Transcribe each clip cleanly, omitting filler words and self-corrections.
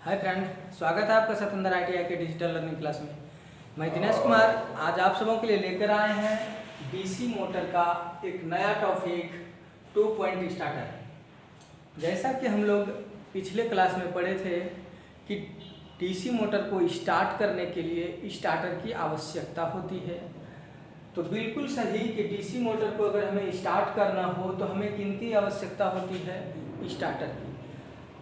Hi friend, स्वागत है आपका सतंदर ITI के डिजिटल लर्निंग क्लास में। मैं दिनेश कुमार आज आप सबों के लिए लेकर आए हैं डीसी मोटर का एक नया टॉपिक 2 पॉइंट स्टार्टर। जैसा कि हम लोग पिछले क्लास में पढ़े थे कि डीसी मोटर को स्टार्ट करने के लिए स्टार्टर की आवश्यकता होती है, तो बिल्कुल सही कि डीसी मोटर को अगर हमें स्टार्ट करना हो तो हमें किनकी आवश्यकता होती है? स्टार्टर की।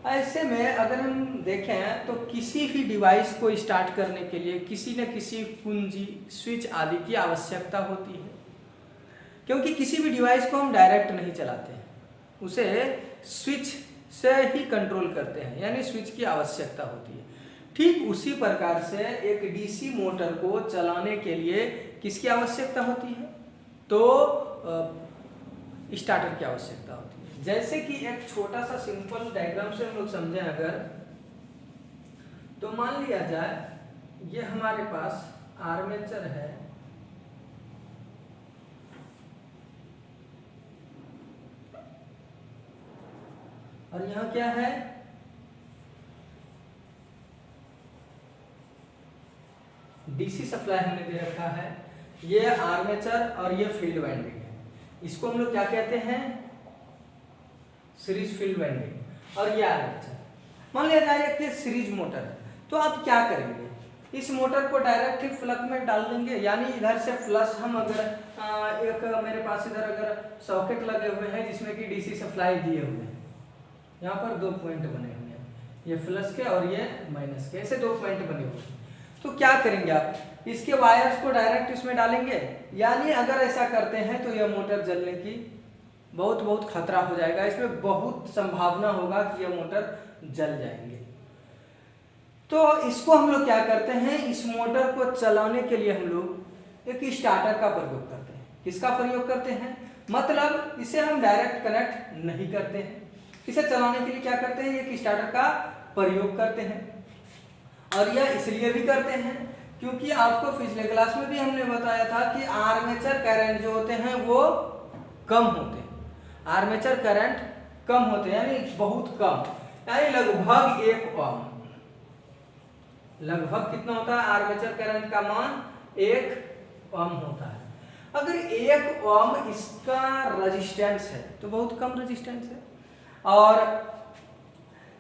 ऐसे में अगर हम देखें तो किसी भी डिवाइस को स्टार्ट करने के लिए किसी न किसी कुंजी, स्विच आदि की आवश्यकता होती है, क्योंकि किसी भी डिवाइस को हम डायरेक्ट नहीं चलाते हैं, उसे स्विच से ही कंट्रोल करते हैं, यानी स्विच की आवश्यकता होती है। ठीक उसी प्रकार से एक डीसी मोटर को चलाने के लिए किसकी आवश्यकता होती है? तो स्टार्टर की आवश्यकता होती है। जैसे कि एक छोटा सा सिंपल डायग्राम से हम लोग समझें अगर, तो मान लिया जाए ये हमारे पास आर्मेचर है और यहाँ क्या है? डीसी सप्लाई हमने दे रखा है। ये आर्मेचर और ये फील्ड वाइंडिंग है। इसको हम लोग क्या कहते हैं? Series field winding. और ये आर्मेचर। मान लिया जाए कि सीरीज मोटर है, तो आप क्या करेंगे? इस मोटर को डायरेक्ट ही प्लग में डाल देंगे, यानी इधर से प्लस हम अगर एक मेरे पास इधर अगर सॉकेट लगे हुए हैं जिसमें कि डीसी सप्लाई दिए हुए हैं, यहाँ पर 2 पॉइंट बने हुए हैं, ये प्लस के और ये माइनस के, ऐसे 2 पॉइंट बने हुए हैं। तो क्या करेंगे आप? इसके वायर्स को डायरेक्ट इसमें डालेंगे, यानी अगर ऐसा करते हैं तो यह मोटर जलने की बहुत खतरा हो जाएगा। इसमें बहुत संभावना होगा कि यह मोटर जल जाएंगे। तो इसको हम लोग क्या करते हैं? इस मोटर को चलाने के लिए हम लोग एक स्टार्टर का प्रयोग करते हैं। किसका प्रयोग करते हैं? मतलब इसे हम डायरेक्ट कनेक्ट नहीं करते हैं, इसे चलाने के लिए क्या करते हैं? एक स्टार्टर का प्रयोग करते हैं। और यह इसलिए भी करते हैं क्योंकि आपको पिछले क्लास में भी हमने बताया था कि आर्मेचर करंट जो होते हैं वो कम होते हैं। आर्मेचर करंट कम होते हैं, यानी बहुत कम, यानी लगभग 1 ओम। लगभग कितना होता है? आर्मेचर करंट का मान 1 ओम होता है। अगर 1 ओम इसका रेजिस्टेंस है तो बहुत कम रेजिस्टेंस है, और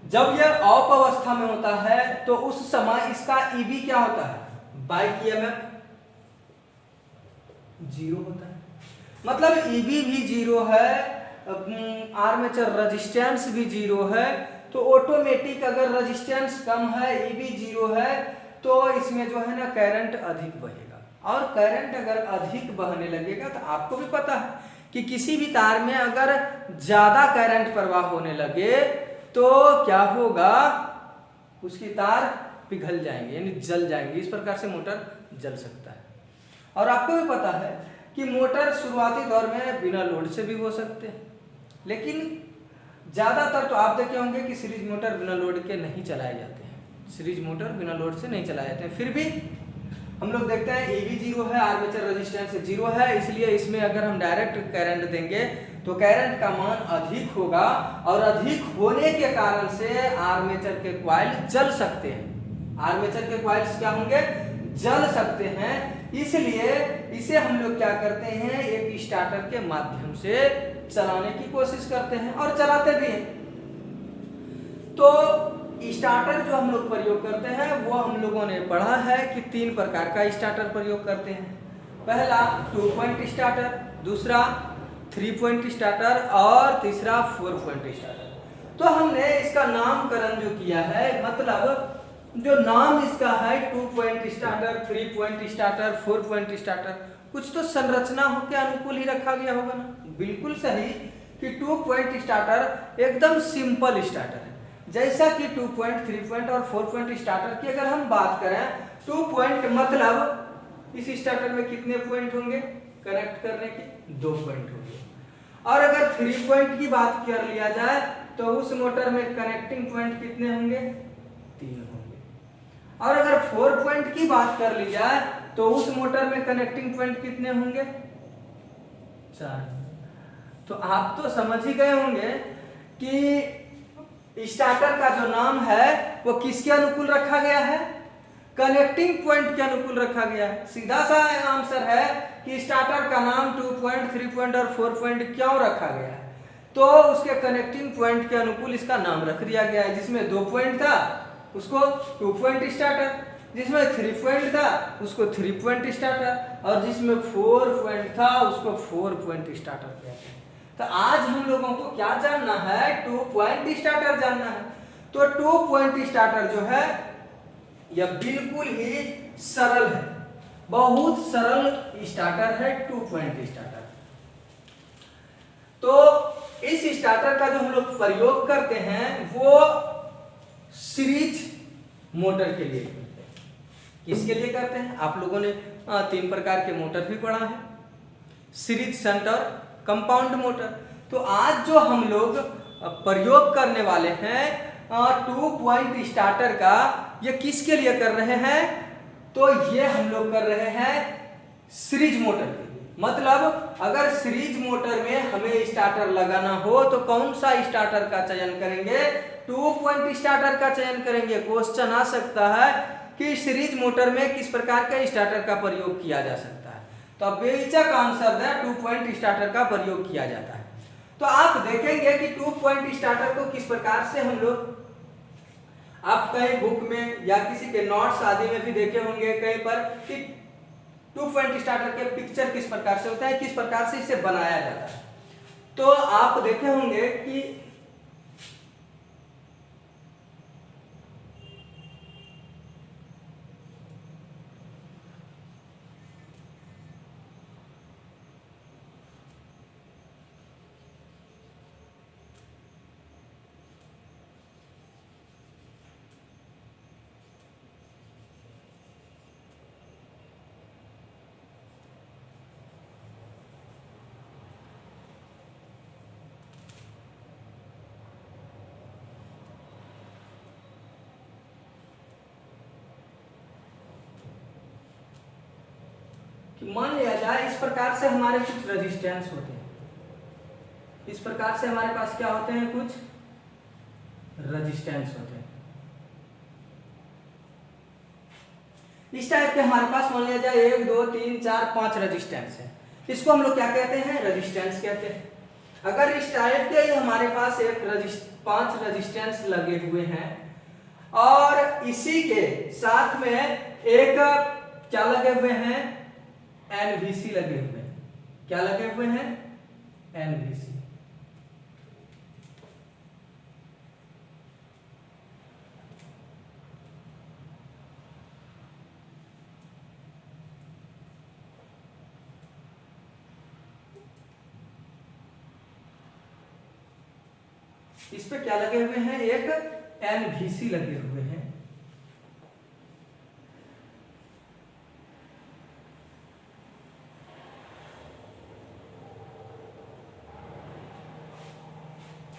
जब यह ऑफ अवस्था में होता है तो उस समय इसका ईबी क्या होता है? बाइक ईएमएफ 0 होता है। मतलब ईबी भी 0 है, आर्मेचर रेजिस्टेंस भी 0 है, तो ऑटोमेटिक अगर रेजिस्टेंस कम है, ईबी 0 है, तो इसमें जो है ना करंट अधिक बहेगा। और करंट अगर अधिक बहने लगेगा तो आपको भी पता है कि किसी भी तार में अगर ज्यादा करंट प्रवाह होने लगे तो क्या होगा? उसकी तार पिघल जाएंगे, यानी जल जाएंगे। इस प्रकार से मोटर जल सकता है। और आपको भी पता है कि मोटर शुरुआती दौर में बिना लोड से भी हो सकते हैं, लेकिन ज्यादातर तो आप देखे होंगे कि सीरीज मोटर बिना लोड के नहीं चलाए जाते हैं। सीरीज मोटर बिना लोड से नहीं चलाए जाते हैं। फिर भी हम लोग देखते हैं ईबी 0 है, आर्मेचर रेजिस्टेंस 0 है, इसलिए इसमें अगर हम डायरेक्ट करंट देंगे तो करंट का मान अधिक होगा, और अधिक होने के कारण से आर्मेचर के कॉइल जल सकते हैं। आर्मेचर के कॉइल्स क्या होंगे? जल सकते हैं। इसलिए इसे हम लोग क्या करते हैं? एक स्टार्टर के माध्यम से चलाने की कोशिश करते हैं और चलाते भी हैं। तो स्टार्टर जो हम लोग प्रयोग करते हैं वो हम लोगों ने पढ़ा है कि 3 प्रकार का स्टार्टर प्रयोग करते हैं। पहला 2 पॉइंट स्टार्टर, दूसरा 3 पॉइंट स्टार्टर और तीसरा 4 पॉइंट स्टार्टर। तो हमने इसका नामकरण जो किया है, मतलब जो नाम इसका है 2 point starter, 3 point starter, 4 point starter, कुछ तो संरचना के अनुकूल ही रखा गया होगा ना। बिल्कुल सही कि 2 पॉइंट स्टार्टर एकदम सिंपल स्टार्टर है। जैसा कि 2 पॉइंट, 3 पॉइंट और 4 पॉइंट स्टार्टर की अगर हम बात करें, 2 पॉइंट मतलब इस स्टार्टर में कितने पॉइंट होंगे कनेक्ट करने के? 2 पॉइंट होंगे। और अगर 3 पॉइंट की बात कर लिया जाए तो उस मोटर में कनेक्टिंग पॉइंट कितने होंगे? 3 होंगे। और अगर 4 पॉइंट की बात कर ली जाए तो उस मोटर में कनेक्टिंग पॉइंट कितने होंगे? 4। तो आप तो समझ ही गए होंगे कि स्टार्टर का जो नाम है वो किसके अनुकूल रखा गया है? कनेक्टिंग पॉइंट के अनुकूल रखा गया है। सीधा सा आंसर है कि स्टार्टर का नाम 2 पॉइंट, 3 पॉइंट और 4 पॉइंट क्यों रखा गया है? तो उसके कनेक्टिंग पॉइंट के अनुकूल इसका नाम रख दिया गया है। जिसमें 2 पॉइंट था उसको 2 पॉइंट स्टार्टर, जिसमें 3 पॉइंट था उसको 3 पॉइंट स्टार्टर, और जिसमें 4 पॉइंट था उसको 4 पॉइंट स्टार्टर कहते हैं। तो आज हम लोगों को क्या जानना है? 2 पॉइंट स्टार्टर जानना है। तो 2 पॉइंट स्टार्टर जो है यह बिल्कुल ही सरल है, बहुत सरल स्टार्टर है 2 पॉइंट स्टार्टर। तो इस स्टार्टर का जो हम लोग प्रयोग करते हैं वो सीरीज मोटर के लिए करते हैं। किसके लिए करते हैं? आप लोगों ने 3 प्रकार के मोटर भी पढ़ा है, सीरीज, शंट और कंपाउंड मोटर। तो आज जो हम लोग प्रयोग करने वाले हैं 2 पॉइंट स्टार्टर का, ये किसके लिए कर रहे हैं? तो ये हम लोग कर रहे हैं सीरीज मोटर के लिए। मतलब अगर सीरीज मोटर में हमें स्टार्टर लगाना हो तो कौन सा स्टार्टर का चयन करेंगे? 2 पॉइंट स्टार्टर का चयन करेंगे। क्वेश्चन आ सकता है कि सीरीज मोटर में किस प्रकार के स्टार्टर का प्रयोग किया जा सकता है, तो बेहिचक आंसर है 2 पॉइंट स्टार्टर का प्रयोग किया जाता है। तो आप देखेंगे कि 2 पॉइंट स्टार्टर को किस प्रकार से हम लोग, आप कहीं बुक में या किसी के नोट्स आदि में भी देखे होंगे कहीं पर कि 2 पॉइंट स्टार्टर के पिक्चर किस प्रकार से होता है, किस प्रकार से इसे बनाया जाता है। तो आप देखे होंगे कि मान लिया जाए इस प्रकार से हमारे कुछ रेजिस्टेंस होते हैं, इस प्रकार से हमारे पास क्या होते हैं? कुछ रेजिस्टेंस होते हैं। इस टाइप के हमारे पास मान लिया जाए 1 2 3 4 5 रेजिस्टेंस है। इसको हम लोग क्या कहते हैं? रेजिस्टेंस कहते हैं। अगर इस टाइप के हमारे पास 5 रेजिस्टेंस लगे हुए हैं और इसी के साथ में एक क्या लगे हुए हैं? एनवीसी लगे हुए हैं। क्या लगे हुए हैं? एनवीसी। इस पे क्या लगे हुए हैं? एक एनवीसी लगे हुए हैं।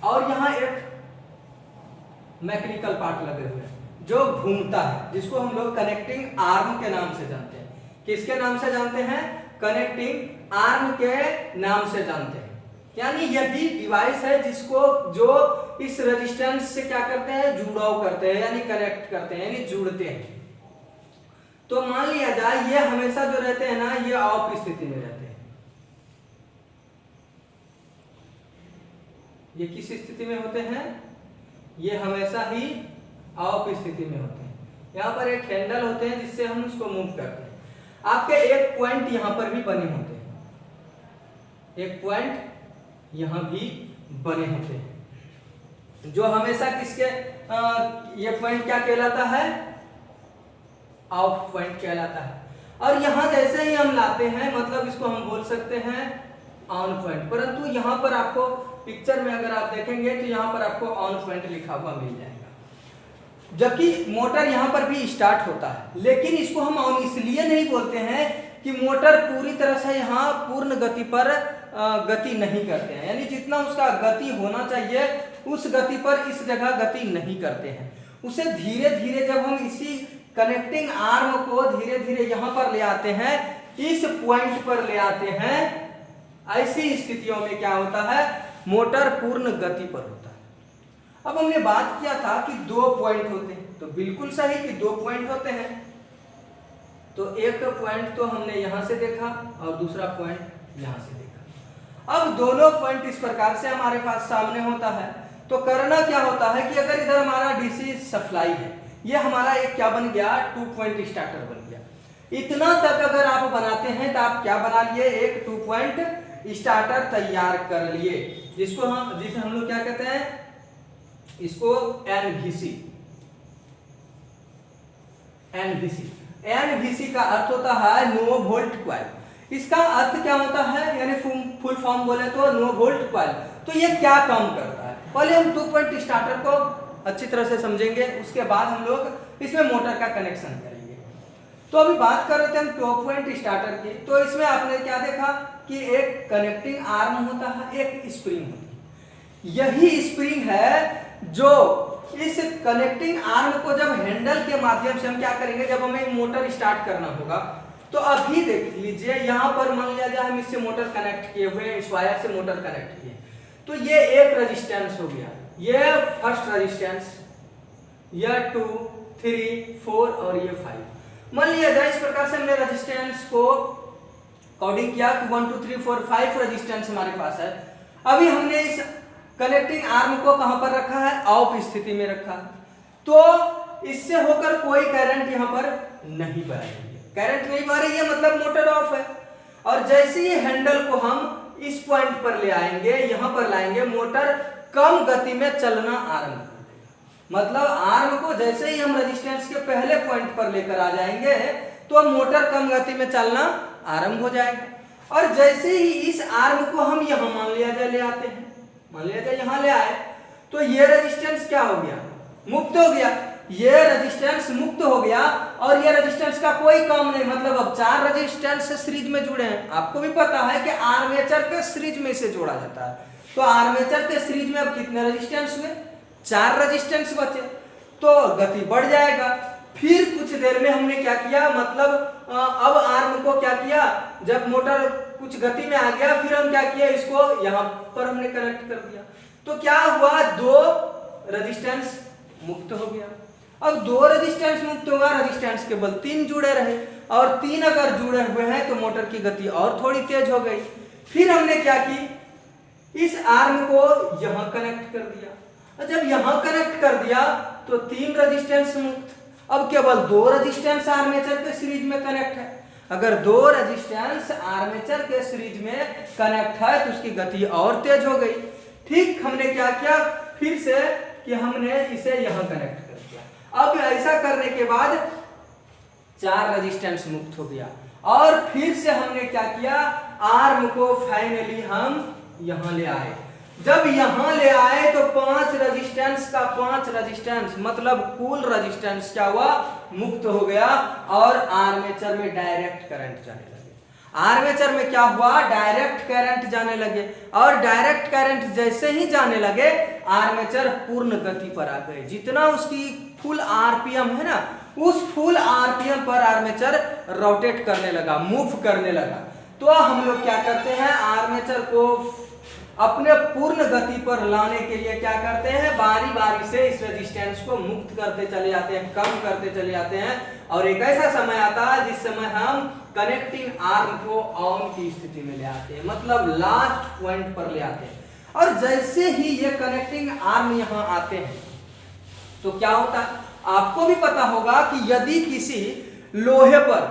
और यहां एक मैकेनिकल पार्ट लगे हुए हैं जो घूमता है, जिसको हम लोग कनेक्टिंग आर्म के नाम से जानते हैं। किसके नाम से जानते हैं? कनेक्टिंग आर्म के नाम से जानते हैं। यानी यह भी डिवाइस है जिसको जो इस रेजिस्टेंस से क्या करते हैं? जुड़ाव करते हैं, यानी कनेक्ट करते हैं, यानी जुड़ते हैं। तो मान लिया जाए ये हमेशा जो रहते हैं ना, ये ऑफ स्थिति में रहते हैं। ये किस स्थिति में होते हैं? ये हमेशा ही ऑफ स्थिति में होते हैं। यहाँ पर एक हैंडल होते हैं जिससे हम उसको मूव करते हैं। आपके एक पॉइंट यहाँ पर भी बने होते हैं, एक पॉइंट यहाँ भी बने होते हैं जो हमेशा किसके ये पॉइंट क्या कहलाता है? ऑफ पॉइंट कहलाता है। और यहाँ जैसे ही हम लाते हैं मतलब इसको हम बोल सकते हैं ऑन पॉइंट। परंतु यहाँ पर आपको पिक्चर में अगर आप देखेंगे तो यहाँ पर आपको ऑन पॉइंट लिखा हुआ मिल जाएगा, जबकि मोटर यहाँ पर भी स्टार्ट होता है। लेकिन इसको हम ऑन इसलिए नहीं बोलते हैं कि मोटर पूरी तरह से यहाँ पूर्ण गति पर गति नहीं करते हैं, यानी जितना उसका गति होना चाहिए उस गति पर इस जगह गति नहीं करते हैं। उसे धीरे धीरे जब हम इसी कनेक्टिंग आर्म को धीरे धीरे यहाँ पर ले आते हैं, इस पॉइंट पर ले आते हैं, ऐसी स्थितियों में क्या होता है? मोटर पूर्ण गति पर होता है। अब हमने बात किया था कि 2 पॉइंट होते हैं, तो बिल्कुल सही कि 2 पॉइंट होते हैं। तो एक पॉइंट तो हमने यहां से देखा और दूसरा पॉइंट यहां से देखा। अब दोनों पॉइंट इस प्रकार से हमारे पास सामने होता है, तो करना क्या होता है कि अगर इधर हमारा डीसी सप्लाई है, ये हमारा एक क्या बन गया, 2 पॉइंट स्टार्टर बन गया। इतना तक अगर आप बनाते हैं तो आप क्या बना लिए, एक 2 पॉइंट स्टार्टर तैयार कर लिए, जिसे हम लोग क्या कहते हैं, इसको एनवीसी। एनवीसी का अर्थ होता है नो वोल्ट कॉइल। इसका अर्थ क्या होता है, यानी फुल फॉर्म बोले तो नो वोल्ट कॉइल। तो ये क्या काम करता है, पहले हम 2 पॉइंट स्टार्टर को अच्छी तरह से समझेंगे, उसके बाद हम लोग इसमें मोटर का कनेक्शन करेंगे। तो अभी बात कर रहे थे हम 2 पॉइंट स्टार्टर की, तो इसमें आपने क्या देखा कि एक कनेक्टिंग आर्म होता है, एक स्प्रिंग होती है। यही स्प्रिंग है जो इस कनेक्टिंग आर्म को जब हैंडल के माध्यम से हम क्या करेंगे, जब हमें मोटर स्टार्ट करना होगा, तो अभी देख लीजिए यहाँ पर मान लिया जाए हम इससे मोटर कनेक्ट किए हुए, इस वायर से मोटर कनेक्ट किए, तो ये एक रेजिस्टेंस हो गया, ये फर्स्ट रेजिस्टेंस, यह 2, 3, 4 और ये 5। मान लिया जाए इस प्रकार से हमने रेजिस्टेंस को काउंटिंग किया कि 1 2 3 4 5 रेजिस्टेंस हमारे पास है। अभी हमने इस कनेक्टिंग आर्म को कहां पर रखा है, ऑफ स्थिति में रखा है, तो इससे होकर कोई करंट यहां पर नहीं बह रही है, करंट नहीं बह रही है मतलब मोटर ऑफ है। और जैसे ही हैंडल को हम इस पॉइंट पर ले आएंगे, यहां पर लाएंगे, मोटर कम गति में चलना आरंभ कर देगा। मतलब आर्म को जैसे ही हम रेजिस्टेंस के पहले पॉइंट पर लेकर आ जाएंगे, तो मोटर कम गति में चलना आरंभ हो जाएगा। और जैसे ही इस आर्म को हम यहां मान लिया जाए ले आते हैं, मान लिया जाए यहां ले आए, तो ये रेजिस्टेंस क्या हो गया, मुक्त हो गया। ये रेजिस्टेंस मुक्त हो गया और ये रेजिस्टेंस का कोई काम नहीं, मतलब अब 4 रेजिस्टेंस सीरीज में जुड़े हैं। आपको भी पता है कि आर्मेचर के सीरीज में से जोड़ा जाता है, तो आर्मेचर के सीरीज में अब कितने रेजिस्टेंस हुए, 4 रेजिस्टेंस बचे, तो गति बढ़ जाएगा। फिर कुछ देर में हमने क्या किया, मतलब अब आर्म को क्या किया, जब मोटर कुछ गति में आ गया, फिर हम क्या किया, इसको यहां पर हमने कनेक्ट कर दिया, तो क्या हुआ, 2 रेजिस्टेंस मुक्त हो गया। अब 2 रेजिस्टेंस मुक्त होगा, रेजिस्टेंस केवल 3 जुड़े रहे, और 3 अगर जुड़े हुए हैं तो मोटर की गति और थोड़ी तेज हो गई। फिर हमने क्या की, इस आर्म को यहां कनेक्ट कर दिया, और जब यहां कनेक्ट कर दिया तो 3 रेजिस्टेंस मुक्त, अब केवल 2 रेजिस्टेंस आर्मेचर के सीरीज में कनेक्ट है। अगर 2 रेजिस्टेंस आर्मेचर के सीरीज में कनेक्ट है तो उसकी गति और तेज हो गई। ठीक हमने क्या किया, फिर से कि हमने इसे यहां कनेक्ट कर दिया। अब ऐसा करने के बाद 4 रेजिस्टेंस मुक्त हो गया, और फिर से हमने क्या किया, आर्म को फाइनली हम यहां ले आए। जब यहां ले आए तो 5 रेजिस्टेंस का 5 रेजिस्टेंस मतलब कुल रेजिस्टेंस क्या हुआ, मुक्त हो गया, और आर्मेचर में डायरेक्ट करंट जाने लगे। आर्मेचर में क्या हुआ, डायरेक्ट करंट जाने लगे, और डायरेक्ट करंट जैसे ही जाने लगे, आर्मेचर पूर्ण गति पर आ गए। जितना उसकी फुल आरपीएम है ना, उस फुल आरपीएम पर आर्मेचर रोटेट करने लगा, मूव करने लगा। तो हम लोग क्या करते हैं, आर्मेचर को अपने पूर्ण गति पर लाने के लिए क्या करते हैं, बारी बारी से इस रेजिस्टेंस को मुक्त करते चले जाते हैं, कम करते चले जाते हैं, और एक ऐसा समय आता है जिस समय हम कनेक्टिंग आर्म को ऑन की स्थिति में ले आते हैं, मतलब लास्ट पॉइंट पर ले आते हैं। और जैसे ही ये कनेक्टिंग आर्म यहाँ आते हैं तो क्या होता है, आपको भी पता होगा कि यदि किसी लोहे पर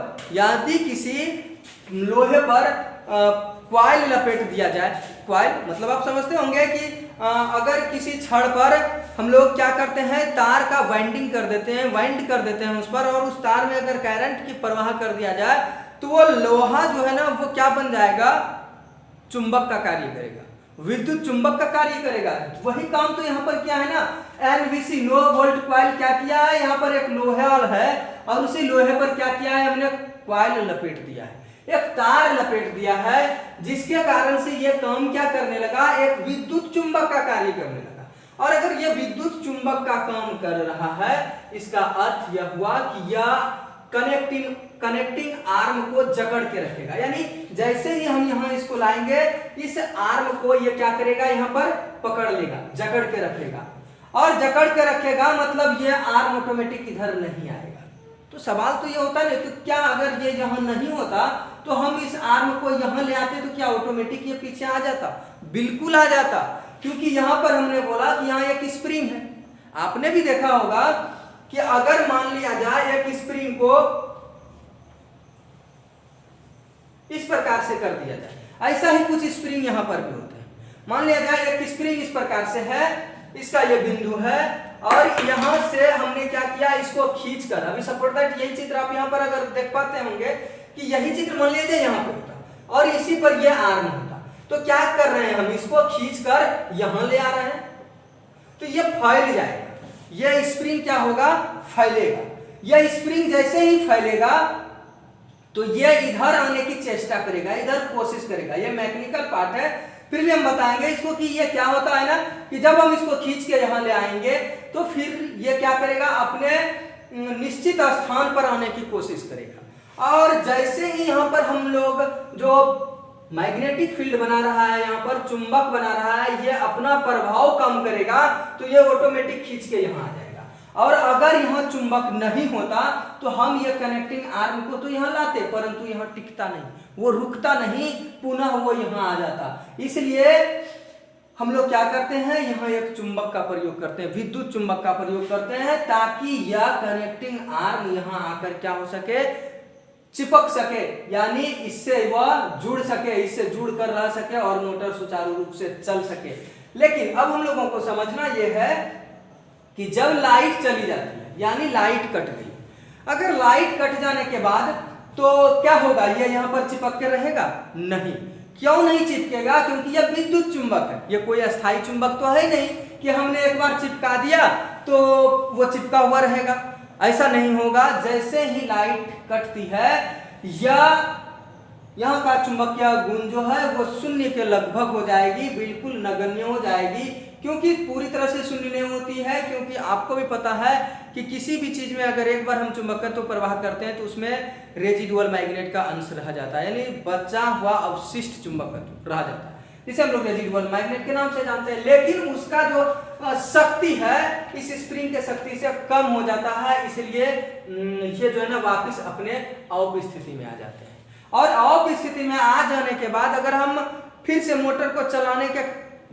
क्वाइल लपेट दिया जाए, क्वाइल मतलब आप समझते होंगे कि अगर किसी छड़ पर हम लोग क्या करते हैं, तार का वाइंडिंग कर देते हैं, वाइंड कर देते हैं उस पर, और उस तार में अगर करंट की प्रवाह कर दिया जाए तो वो लोहा जो है ना, वो क्या बन जाएगा, चुंबक का कार्य करेगा, विद्युत चुंबक का कार्य करेगा। वही काम तो यहाँ पर क्या है ना, एनवीसी नो वोल्ट क्वाइल क्या किया है, यहाँ पर एक लोहा है, और उसी लोहे पर क्या किया है, हमने क्वाइल लपेट दिया है, एक तार लपेट दिया है, जिसके कारण से यह काम क्या करने लगा, एक विद्युत चुंबक का कार्य करने लगा। और अगर यह विद्युत चुंबक का काम कर रहा है, इसका अर्थ यह हुआ कि यह कनेक्टिंग आर्म को जकड़ के रखेगा, यानी जैसे ही हम यहाँ इसको लाएंगे, इस आर्म को ये क्या करेगा, यहाँ पर पकड़ लेगा, जकड़ के रखेगा। और जकड़ के रखेगा, मतलब ये आर्म ऑटोमेटिक इधर नहीं आएगा। तो सवाल तो ये होता है तो क्या अगर ये यहाँ नहीं होता तो हम इस आर्म को यहाँ ले आते तो क्या ऑटोमेटिक ये पीछे आ जाता? बिल्कुल आ जाता, क्योंकि यहाँ पर हमने बोला कि यहाँ एक स्प्रिंग है। आपने भी देखा होगा कि अगर मान लिया जाए एक स्प्रिंग को इस प्रकार से कर दिया जाए, ऐसा ही कुछ स्प्रिंग यहाँ पर भी होते हैं। मान लिया जाए एक स्प्रिंग इस प्रकार से है, इसका ये बिंदु है और यहां से हमने क्या किया, इसको खींच कर, अभी सपोर्ट दैट यही चित्र आप यहाँ पर अगर देख पाते होंगे कि यही चित्र मान लीजिए यहाँ पे होता और इसी पर यह आर्म होता, तो क्या कर रहे हैं हम, इसको खींच कर यहां ले आ रहे हैं तो ये फैल जाएगा। यह स्प्रिंग क्या होगा, फैलेगा। यह स्प्रिंग जैसे ही फैलेगा तो ये इधर आने की चेष्टा करेगा, इधर कोशिश करेगा। ये मैकेनिकल पार्ट है, फिर भी हम बताएंगे इसको कि ये क्या होता है ना कि जब हम इसको खींच के यहाँ ले आएंगे तो फिर ये क्या करेगा, अपने निश्चित स्थान पर आने की कोशिश करेगा। और जैसे ही यहाँ पर हम लोग जो मैग्नेटिक फील्ड बना रहा है, यहाँ पर चुंबक बना रहा है, ये अपना प्रभाव कम करेगा तो ये ऑटोमेटिक खींच के यहाँ आ जाएगा। और अगर यहाँ चुंबक नहीं होता तो हम ये कनेक्टिंग आर्म को तो यहाँ लाते, परंतु यहाँ टिकता नहीं, वो रुकता नहीं, पुनः वो यहाँ आ जाता। इसलिए हम लोग क्या करते हैं, यहाँ एक चुंबक का प्रयोग करते हैं, विद्युत चुंबक का प्रयोग करते हैं, ताकि यह कनेक्टिंग आर्म यहाँ आकर क्या हो सके, चिपक सके, यानी इससे वह जुड़ सके, इससे जुड़ कर रह सके और मोटर सुचारू रूप से चल सके। लेकिन अब हम लोगों को समझना यह है कि जब लाइट चली जाती है, यानी लाइट कट गई, अगर लाइट कट जाने के बाद तो क्या होगा, ये यहाँ पर चिपक के रहेगा? नहीं। क्यों नहीं चिपकेगा? क्योंकि यह विद्युत चुंबक है, ये कोई अस्थायी चुंबक तो है नहीं कि हमने एक बार चिपका दिया तो वो चिपका हुआ रहेगा, ऐसा नहीं होगा। जैसे ही लाइट कटती है या यहाँ का चुंबकीय गुण जो है वो शून्य के लगभग हो जाएगी, बिल्कुल नगण्य हो जाएगी, क्योंकि पूरी तरह से शून्य नहीं होती है, क्योंकि आपको भी पता है कि किसी भी चीज में अगर एक बार हम चुंबकत्व प्रवाह करते हैं तो उसमें रेजिडुअल मैग्नेट का अंश रह जाता है, यानी बचा हुआ अवशिष्ट चुंबकत्व रह जाता है, जिसे हम लोग रेजिडुअल मैग्नेट के नाम से जानते हैं। लेकिन उसका जो शक्ति है इस स्प्रिंग के शक्ति से कम हो जाता है, इसलिए ये जो है ना वापिस अपने ऑफ स्थिति में आ जाते हैं। और ऑफ स्थिति में आ जाने के बाद अगर हम फिर से मोटर को चलाने के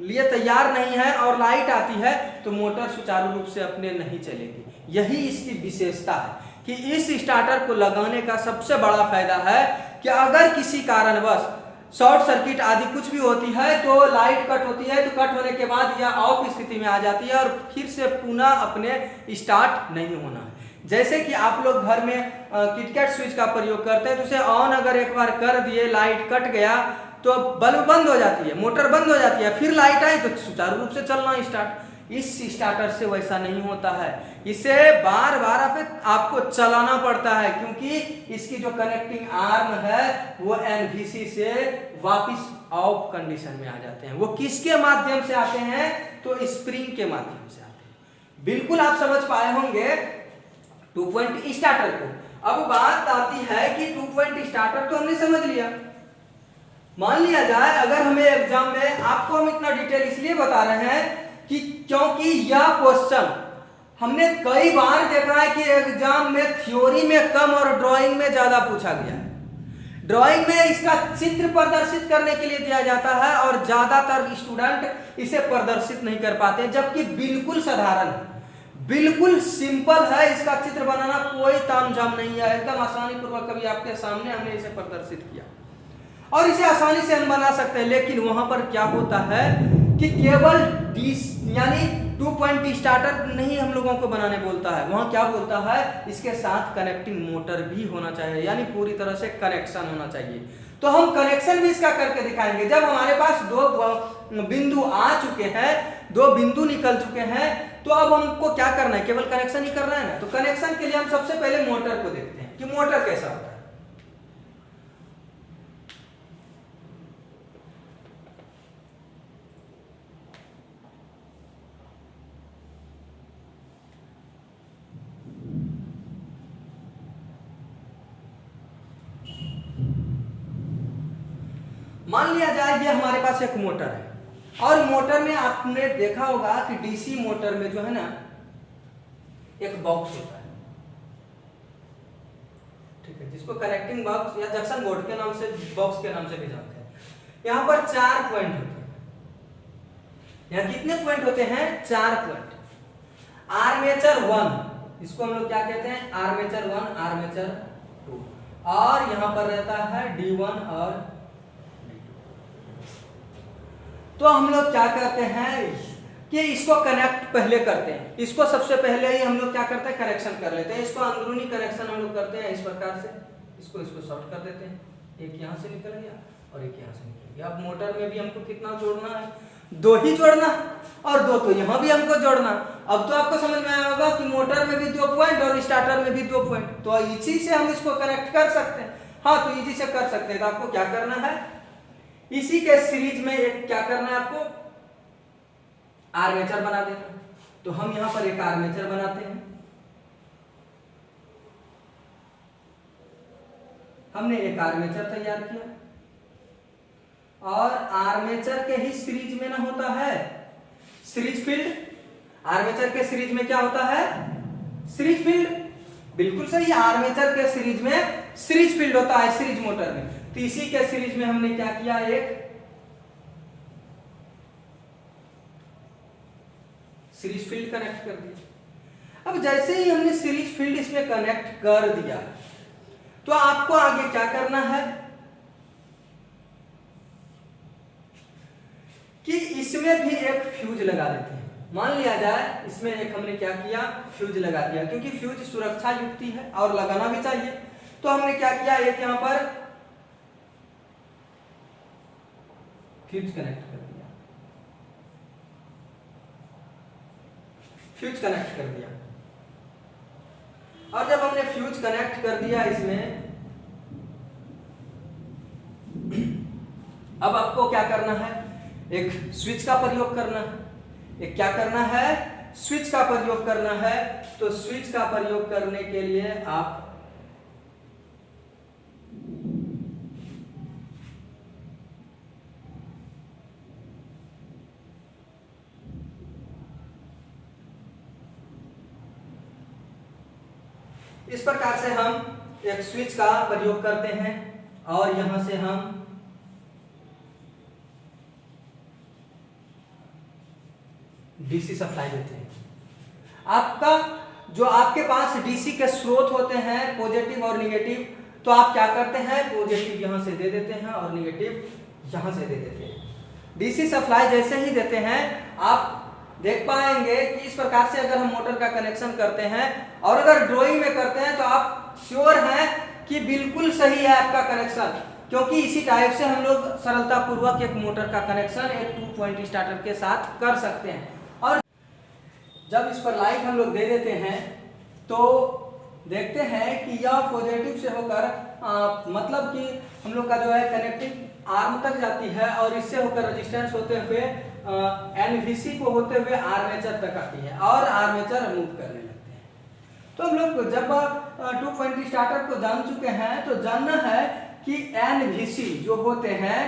लिए तैयार नहीं है और लाइट आती है तो मोटर सुचारू रूप से अपने नहीं चलेगी। यही इसकी विशेषता है कि इस स्टार्टर को लगाने का सबसे बड़ा फायदा है कि अगर किसी कारणवश शॉर्ट सर्किट आदि कुछ भी होती है तो लाइट कट होती है, तो कट होने के बाद यह ऑफ स्थिति में आ जाती है और फिर से पुनः अपने स्टार्ट नहीं होना है। जैसे कि आप लोग घर में किटकैट स्विच का प्रयोग करते हैं तो उसे ऑन अगर एक बार कर दिए, लाइट कट गया तो बल्ब बंद हो जाती है, मोटर बंद हो जाती है, फिर लाइट आई तो सुचारू रूप से चलना स्टार्ट। इस स्टार्टर से वैसा नहीं होता है, इसे बार बार आपको चलाना पड़ता है, क्योंकि इसकी जो कनेक्टिंग आर्म है वो एनवीसी से वापिस ऑफ कंडीशन में आ जाते हैं। वो किसके माध्यम से आते हैं? तो स्प्रिंग के माध्यम से आते हैं। बिल्कुल आप समझ पाए होंगे 220 स्टार्टर को। अब बात आती है कि 220 स्टार्टर तो हमने समझ लिया। मान लिया जाए अगर हमें एग्जाम में, आपको हम इतना डिटेल इसलिए बता रहे हैं कि क्योंकि यह क्वेश्चन हमने कई बार देखा है कि एग्जाम में थ्योरी में कम और ड्राइंग में ज्यादा पूछा गया है। ड्राइंग में इसका चित्र प्रदर्शित करने के लिए दिया जाता है और ज्यादातर स्टूडेंट इसे प्रदर्शित नहीं कर पाते, जबकि बिल्कुल साधारण है, बिल्कुल सिंपल है। इसका चित्र बनाना कोई तामझाम नहीं है, एकदम आसानी पूर्वक कभी आपके सामने हमने इसे प्रदर्शित किया और इसे आसानी से हम बना सकते हैं। लेकिन वहां पर क्या होता है कि केवल यानी 220 स्टार्टर नहीं हम लोगों को बनाने बोलता है, वहां क्या बोलता है, इसके साथ कनेक्टिंग मोटर भी होना चाहिए, यानी पूरी तरह से कनेक्शन होना चाहिए। तो हम कनेक्शन भी इसका करके दिखाएंगे। जब हमारे पास दो बिंदु आ चुके हैं, दो बिंदु निकल चुके हैं, तो अब हमको क्या करना है, केवल कनेक्शन ही करना है ना। तो कनेक्शन के लिए हम सबसे पहले मोटर को देखते हैं कि मोटर कैसा होता है। मान लिया जाए ये हमारे पास एक मोटर है, और मोटर में आपने देखा होगा कि डीसी मोटर में जो है ना एक बॉक्स होता है, ठीक है, जिसको कनेक्टिंग बॉक्स या जंक्शन बोर्ड के नाम से, बॉक्स के नाम से भी जानते हैं। यहाँ पर 4 पॉइंट होते हैं। यहाँ कितने पॉइंट होते हैं? 4 पॉइंट। आर्मेचर 1, इसको हम लोग क्या कहते हैं? आर्मेचर 1, आर्मेचर 2, और यहाँ पर रहता है D1 और D2। तो हम लोग क्या करते हैं कि इसको कनेक्ट पहले करते हैं। इसको सबसे पहले ही हम लोग क्या करते हैं? कनेक्शन कर लेते हैं। इसको अंदरूनी कनेक्शन हम लोग करते हैं इस प्रकार से, इसको शॉर्ट कर देते हैं। एक यहाँ से निकल गया और एक यहाँ से निकल गया। अब मोटर में भी हमको कितना जोड़ना है? 2 ही जोड़ना, और 2 तो यहाँ भी हमको जोड़ना। अब तो आपको समझ में आया होगा कि मोटर में भी 2 पॉइंट और स्टार्टर में भी 2 पॉइंट, तो इसी से हम इसको कनेक्ट कर सकते हैं। हाँ, तो इसी से कर सकते हैं। तो आपको क्या करना है? इसी के सीरीज में एक क्या करना है आपको? आर्मेचर बना देना। तो हम यहां पर एक आर्मेचर बनाते हैं। हमने एक आर्मेचर तैयार किया, और आर्मेचर के ही सीरीज में ना होता है सीरीज फील्ड। आर्मेचर के सीरीज में क्या होता है? Series field. बिल्कुल सही, आर्मेचर के सीरीज में सीरीज फील्ड होता है सीरीज मोटर में। तो इसी के सीरीज में हमने क्या किया? एक सीरीज फील्ड कनेक्ट कर दिया। अब जैसे ही हमने सीरीज फील्ड इसमें कनेक्ट कर दिया, तो आपको आगे क्या करना है कि इसमें भी एक फ्यूज लगा देते हैं। मान लिया जाए इसमें एक हमने क्या किया? फ्यूज लगा दिया, क्योंकि फ्यूज सुरक्षा युक्ति है और लगाना भी चाहिए। तो हमने क्या किया? एक यहां पर फ्यूज कनेक्ट कर दिया, फ्यूज कनेक्ट कर दिया। और जब हमने फ्यूज कनेक्ट कर दिया इसमें, अब आपको क्या करना है? एक स्विच का प्रयोग करना है। एक क्या करना है? स्विच का प्रयोग करना है। तो स्विच का प्रयोग करने के लिए आप इस प्रकार से हम एक स्विच का प्रयोग करते हैं, और यहां से हम डीसी सप्लाई देते हैं। आपका जो आपके पास डीसी के स्रोत होते हैं पॉजिटिव और निगेटिव, तो आप क्या करते हैं? पॉजिटिव यहां से दे देते हैं और निगेटिव यहां से दे देते हैं। डीसी सप्लाई जैसे ही देते हैं, आप देख पाएंगे कि इस प्रकार से अगर हम मोटर का कनेक्शन करते हैं, और अगर ड्राइंग में करते हैं, तो आप श्योर हैं कि बिल्कुल सही है आपका कनेक्शन, क्योंकि इसी टाइप से हम लोग सरलता पूर्वक एक मोटर का कनेक्शन एक 2 पॉइंट स्टार्टर के साथ कर सकते हैं। और जब इस पर लाइट हम लोग दे देते हैं, तो देखते हैं कि यह पॉजिटिव से होकर मतलब कि हम लोग का जो है कनेक्टिंग आर्म तक जाती है, और इससे होकर रेजिस्टेंस होते हुए एनवीसी को होते हुए आर्मेचर तक आती है, और आर्मेचर मूव करने लगते हैं। तो हम लोग जब 2 पॉइंट स्टार्टर को जान चुके हैं, तो जानना है कि एनवीसी जो होते हैं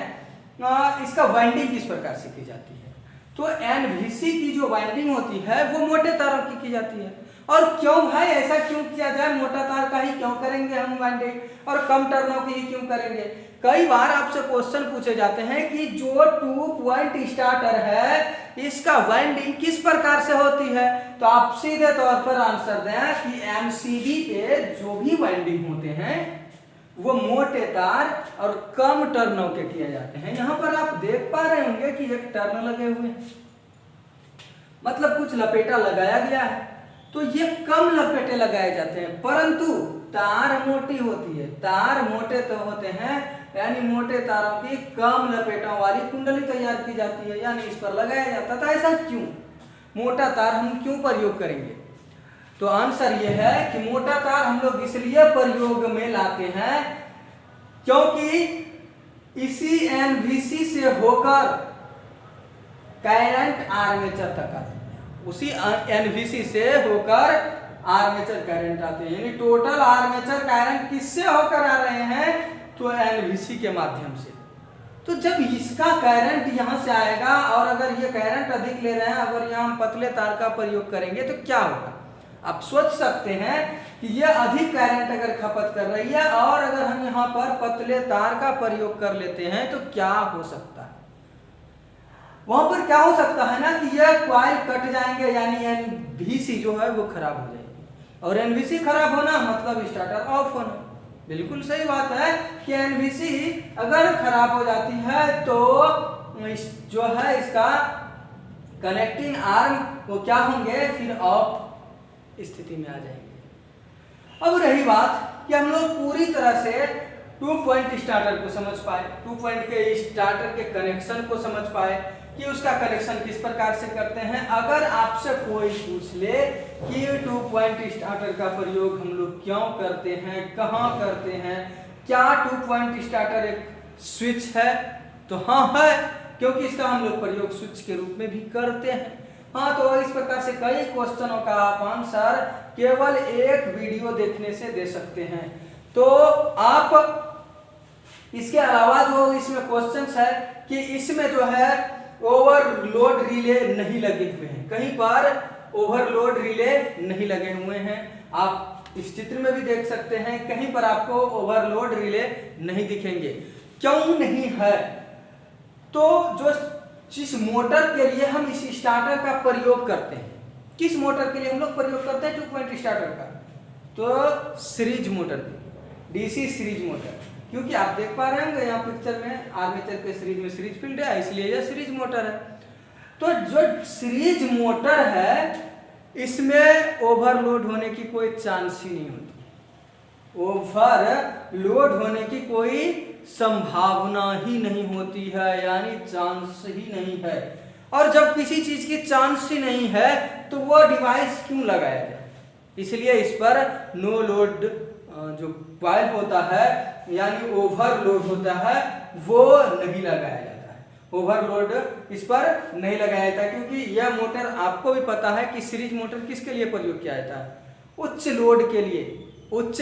इसका वाइंडिंग किस प्रकार से की जाती है। तो एनवीसी की जो वाइंडिंग होती है वो मोटे तारों की जाती है। और क्यों भाई ऐसा क्यों किया जाए? मोटा तार का ही क्यों करेंगे हम वाइंडिंग, और कम टर्नों की ही क्यों करेंगे? कई बार आपसे क्वेश्चन पूछे जाते हैं कि जो 2 पॉइंट स्टार्टर है इसका वाइंडिंग किस प्रकार से होती है। तो आप सीधे तौर पर आंसर दें कि एमसीबी पे जो भी वाइंडिंग होते हैं वो मोटे तार और कम टर्नों के किए जाते हैं। यहां पर आप देख पा रहे होंगे कि एक टर्न लगे हुए हैं, मतलब कुछ लपेटा लगाया गया है। तो ये कम लपेटे लगाए जाते हैं, परंतु तार मोटी होती है। तार मोटे तो होते हैं, यानी मोटे तारों की कम लपेटों वाली कुंडली तैयार की जाती है, यानी इस पर लगाया जाता था। ऐसा क्यों? मोटा तार हम क्यों प्रयोग करेंगे? तो आंसर ये है कि मोटा तार हम लोग इसलिए प्रयोग में लाते हैं क्योंकि इसी एनवीसी से होकर करंट आर्मेचर तक आती है। उसी एनवीसी से होकर आर्मेचर करंट आते हैं, यानी टोटल आर्मेचर करंट किससे होकर आ रहे हैं? तो एनवीसी के माध्यम से। तो जब इसका करंट यहाँ से आएगा और अगर ये करंट अधिक ले रहे हैं, अगर यहाँ हम पतले तार का प्रयोग करेंगे तो क्या होगा? आप सोच सकते हैं कि ये अधिक करंट अगर खपत कर रही है और अगर हम यहाँ पर पतले तार का प्रयोग कर लेते हैं तो क्या हो सकता है? वहां पर क्या हो सकता है ना कि ये कॉइल कट जाएंगे, यानी एनवीसी जो है वो खराब हो जाएगी, और एनवीसी खराब होना मतलब स्टार्टर ऑफ होना। बिल्कुल सही बात है कि एनवीसी अगर खराब हो जाती है तो जो है इसका कनेक्टिंग आर्म वो क्या होंगे, फिर ऑफ स्थिति में आ जाएंगे। अब रही बात कि हम लोग पूरी तरह से 2 पॉइंट स्टार्टर को समझ पाए, 2 पॉइंट के स्टार्टर के कनेक्शन को समझ पाए कि उसका कनेक्शन किस प्रकार से करते हैं। अगर आपसे कोई पूछ ले कि 2 पॉइंट स्टार्टर का प्रयोग हम लोग क्यों करते हैं, कहाँ करते हैं, क्या 2 पॉइंट स्टार्टर एक स्विच है, तो हाँ है, क्योंकि इसका हम लोग प्रयोग स्विच के रूप में भी करते हैं। हाँ, तो इस प्रकार से कई क्वेश्चनों का आप आंसर केवल एक वीडियो देखने से दे सकते हैं। तो आप इसके अलावा जो इसमें क्वेश्चंस है कि इसमें जो है ओवरलोड रिले नहीं लगे हुए हैं, कहीं पर ओवरलोड रिले नहीं लगे हुए हैं। आप इस चित्र में भी देख सकते हैं, कहीं पर आपको ओवरलोड रिले नहीं दिखेंगे। क्यों नहीं है? तो जो जिस मोटर के लिए हम इस स्टार्टर का प्रयोग करते हैं, किस मोटर के लिए हम लोग प्रयोग करते हैं 2 पॉइंट स्टार्टर का? तो सीरीज मोटर के लिए, डीसी सीरीज मोटर, क्योंकि आप देख पा रहे हैं यहाँ पिक्चर में आर्मेचर के सीरीज में सीरीज फील्ड है, इसलिए यह सीरीज मोटर है। तो जो सीरीज मोटर है इसमें ओवरलोड होने की कोई चांस ही नहीं होती, ओवरलोड होने की कोई संभावना ही नहीं होती है, यानी चांस ही नहीं है। और जब किसी चीज की चांस ही नहीं है तो वो डिवाइस क्यों लगाया जाए? इसलिए इस पर नो लोड जो कॉइल होता है यानी ओवरलोड होता है वो नहीं लगाया जाता है, ओवरलोड इस पर नहीं लगाया जाता, क्योंकि यह मोटर आपको भी पता है कि सीरीज मोटर किसके लिए प्रयोग किया जाता है? उच्च लोड के लिए, उच्च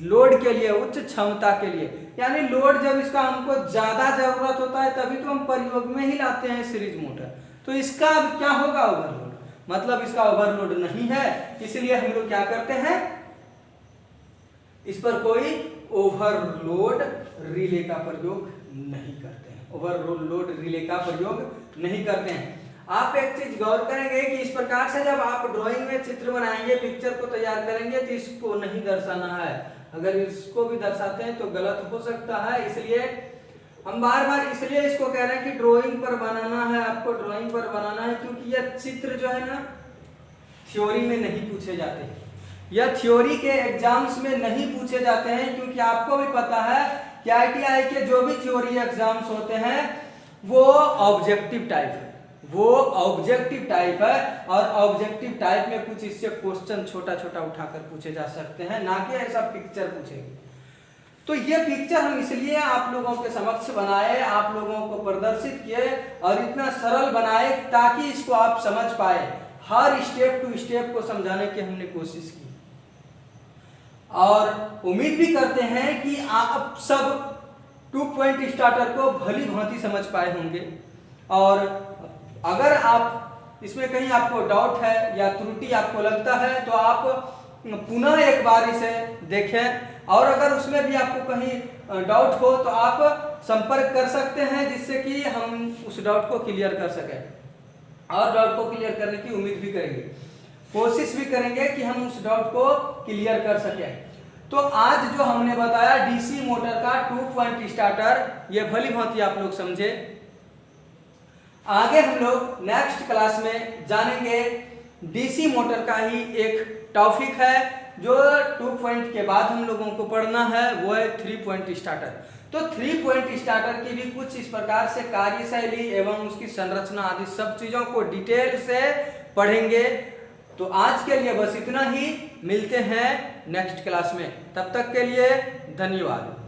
लोड के लिए, उच्च क्षमता के लिए, यानी लोड जब इसका हमको ज्यादा जरूरत होता है तभी तो हम प्रयोग में ही लाते हैं सीरीज मोटर। तो इसका अब क्या होगा? ओवरलोड, मतलब इसका ओवरलोड नहीं है, इसलिए हम लोग क्या करते हैं, इस पर कोई ओवरलोड रिले का प्रयोग नहीं करते हैं, ओवरलोड रिले का प्रयोग नहीं करते हैं। आप एक चीज गौर करेंगे कि इस प्रकार से जब आप ड्राइंग में चित्र बनाएंगे, पिक्चर को तैयार करेंगे तो इसको नहीं दर्शाना है, अगर इसको भी दर्शाते हैं तो गलत हो सकता है। इसलिए हम बार बार इसलिए इसको कह रहे हैं कि ड्राइंग पर बनाना है, आपको ड्राइंग पर बनाना है, क्योंकि यह चित्र जो है ना थ्योरी में नहीं पूछे जाते, यह थ्योरी के एग्जाम्स में नहीं पूछे जाते हैं, क्योंकि आपको भी पता है कि आईटीआई के जो भी थ्योरी एग्जाम्स होते हैं वो ऑब्जेक्टिव टाइप है, वो ऑब्जेक्टिव टाइप है, और ऑब्जेक्टिव टाइप में कुछ इससे क्वेश्चन छोटा छोटा उठाकर पूछे जा सकते हैं, ना कि ऐसा पिक्चर पूछेंगे। तो ये पिक्चर हम इसलिए आप लोगों के समक्ष बनाए, आप लोगों को प्रदर्शित किए और इतना सरल बनाए ताकि इसको आप समझ पाए, हर स्टेप टू स्टेप को समझाने की हमने कोशिश की, और उम्मीद भी करते हैं कि आप सब 2 पॉइंट स्टार्टर को भली भांति समझ पाए होंगे। और अगर आप इसमें कहीं आपको डाउट है या त्रुटि आपको लगता है तो आप पुनः एक बार इसे देखें, और अगर उसमें भी आपको कहीं डाउट हो तो आप संपर्क कर सकते हैं, जिससे कि हम उस डाउट को क्लियर कर सकें, और डाउट को क्लियर करने की उम्मीद भी करेंगे, कोशिश भी करेंगे कि हम उस डाउट को क्लियर कर सकें। तो आज जो हमने बताया डीसी मोटर का 2 पॉइंट स्टार्टर, ये भली भांति आप लोग समझे। आगे हम लोग नेक्स्ट क्लास में जानेंगे डीसी मोटर का ही एक टॉपिक है जो 2 पॉइंट के बाद हम लोगों को पढ़ना है, वो है 3 पॉइंट स्टार्टर। तो 3 पॉइंट स्टार्टर की भी कुछ इस प्रकार से कार्यशैली एवं उसकी संरचना आदि सब चीजों को डिटेल से पढ़ेंगे। तो आज के लिए बस इतना ही, मिलते हैं नेक्स्ट क्लास में, तब तक के लिए धन्यवाद।